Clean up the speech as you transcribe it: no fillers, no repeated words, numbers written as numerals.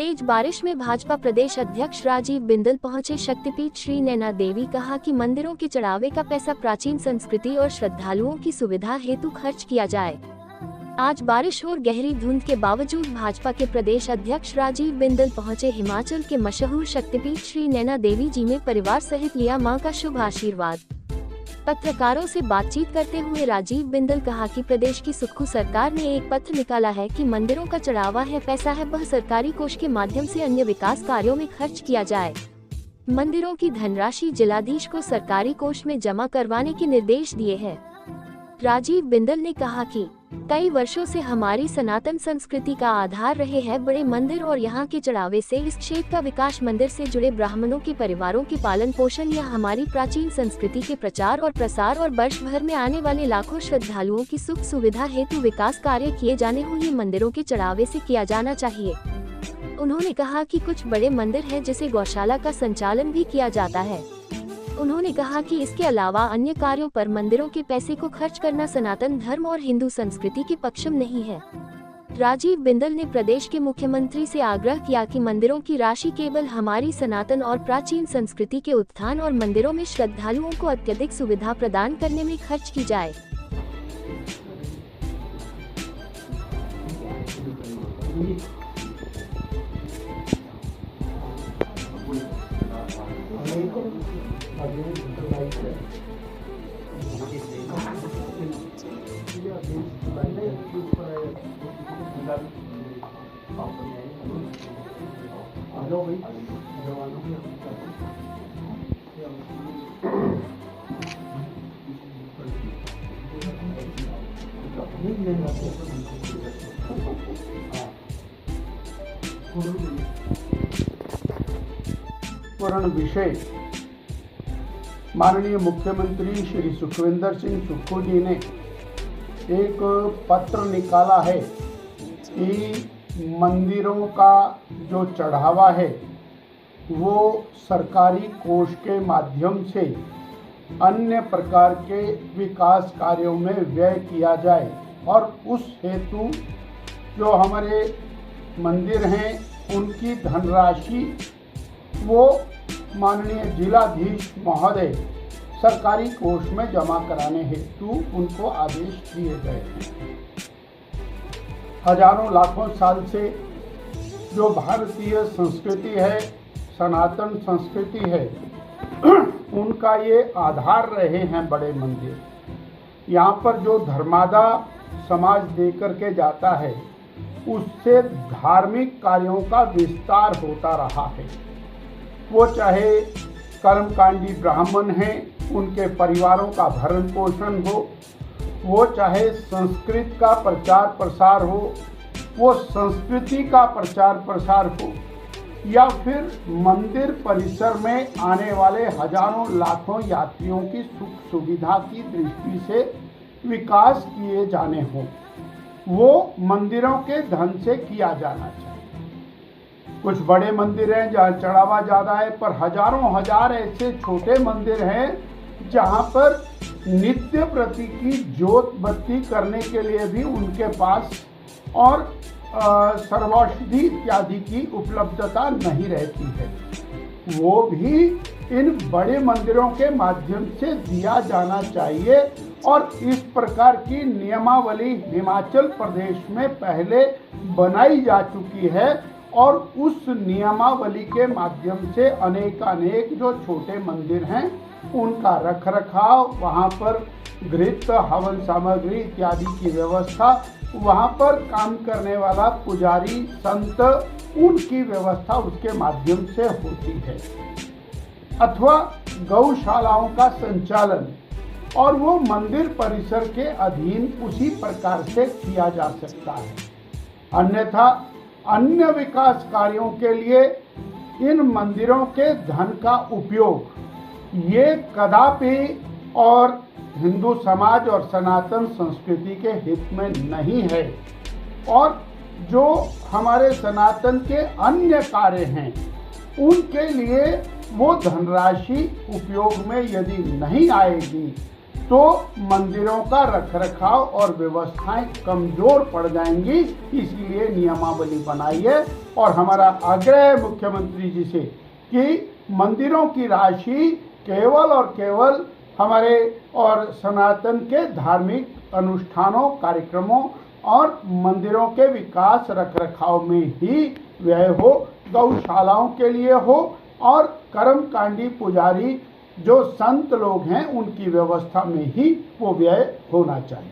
तेज बारिश में भाजपा प्रदेश अध्यक्ष राजीव बिंदल पहुंचे शक्तिपीठ श्री नैना देवी। कहा कि मंदिरों के चढ़ावे का पैसा प्राचीन संस्कृति और श्रद्धालुओं की सुविधा हेतु खर्च किया जाए। आज बारिश और गहरी धुंध के बावजूद भाजपा के प्रदेश अध्यक्ष राजीव बिंदल पहुंचे हिमाचल के मशहूर शक्तिपीठ श्री नैना देवी जी में परिवार सहित लिया मां का शुभ आशीर्वाद। पत्रकारों से बातचीत करते हुए राजीव बिंदल कहा कि प्रदेश की सुक्खू सरकार ने एक पत्र निकाला है कि मंदिरों का चढ़ावा है पैसा है वह सरकारी कोष के माध्यम से अन्य विकास कार्यों में खर्च किया जाए। मंदिरों की धनराशि जिलाधीश को सरकारी कोष में जमा करवाने के निर्देश दिए हैं। राजीव बिंदल ने कहा कि कई वर्षों से हमारी सनातन संस्कृति का आधार रहे हैं बड़े मंदिर और यहाँ के चढ़ावे से इस क्षेत्र का विकास मंदिर से जुड़े ब्राह्मणों के परिवारों के पालन पोषण या हमारी प्राचीन संस्कृति के प्रचार और प्रसार और वर्ष भर में आने वाले लाखों श्रद्धालुओं की सुख सुविधा हेतु विकास कार्य किए जाने हुए मंदिरों के चढ़ावे से किया जाना चाहिए। उन्होंने कहा कि कुछ बड़े मंदिर हैं जिसे गौशाला का संचालन भी किया जाता है। उन्होंने कहा कि इसके अलावा अन्य कार्यों पर मंदिरों के पैसे को खर्च करना सनातन धर्म और हिंदू संस्कृति के पक्ष में नहीं है। राजीव बिंदल ने प्रदेश के मुख्यमंत्री से आग्रह किया कि मंदिरों की राशि केवल हमारी सनातन और प्राचीन संस्कृति के उत्थान और मंदिरों में श्रद्धालुओं को अत्यधिक सुविधा प्रदान करने में खर्च की जाए। विषय माननीय मुख्यमंत्री श्री सुखविंदर सिंह सुक्खू जी ने एक पत्र निकाला है कि मंदिरों का जो चढ़ावा है वो सरकारी कोष के माध्यम से अन्य प्रकार के विकास कार्यों में व्यय किया जाए और उस हेतु जो हमारे मंदिर हैं उनकी धनराशि वो माननीय जिलाधीश महोदय सरकारी कोष में जमा कराने हेतु उनको आदेश दिए गए हैं। हजारों लाखों साल से जो भारतीय संस्कृति है, सनातन संस्कृति है, उनका ये आधार रहे हैं बड़े मंदिर। यहाँ पर जो धर्मादा समाज देकर के जाता है उससे धार्मिक कार्यों का विस्तार होता रहा है। वो चाहे कर्मकांडी ब्राह्मण हैं उनके परिवारों का भरण पोषण हो, वो चाहे संस्कृत का प्रचार प्रसार हो, वो संस्कृति का प्रचार प्रसार हो, या फिर मंदिर परिसर में आने वाले हजारों लाखों यात्रियों की सुख सुविधा की दृष्टि से विकास किए जाने हो, वो मंदिरों के धन से किया जाना चाहिए। कुछ बड़े मंदिर हैं जहाँ चढ़ावा ज़्यादा है, पर हजारों हजार ऐसे छोटे मंदिर हैं जहाँ पर नित्य प्रति की जोत बत्ती करने के लिए भी उनके पास और सर्वौषधि इत्यादि की उपलब्धता नहीं रहती है। वो भी इन बड़े मंदिरों के माध्यम से दिया जाना चाहिए और इस प्रकार की नियमावली हिमाचल प्रदेश में पहले बनाई जा चुकी है और उस नियमावली के माध्यम से अनेकानेक जो छोटे मंदिर हैं उनका रखरखाव, वहाँ पर घृत हवन सामग्री इत्यादि की व्यवस्था, वहाँ पर काम करने वाला पुजारी संत, उनकी व्यवस्था उसके माध्यम से होती है। अथवा गौशालाओं का संचालन और वो मंदिर परिसर के अधीन उसी प्रकार से किया जा सकता है। अन्यथा अन्य विकास कार्यों के लिए इन मंदिरों के धन का उपयोग ये कदापि और हिंदू समाज और सनातन संस्कृति के हित में नहीं है। और जो हमारे सनातन के अन्य कार्य हैं उनके लिए वो धनराशि उपयोग में यदि नहीं आएगी तो मंदिरों का रखरखाव और व्यवस्थाएं कमजोर पड़ जाएंगी। इसलिए नियमावली बनाई है और हमारा आग्रह है मुख्यमंत्री जी से कि मंदिरों की राशि केवल और केवल हमारे और सनातन के धार्मिक अनुष्ठानों, कार्यक्रमों और मंदिरों के विकास रखरखाव में ही व्यय हो, गौशालाओं के लिए हो और कर्मकांडी पुजारी जो संत लोग हैं उनकी व्यवस्था में ही वो व्यय होना चाहिए।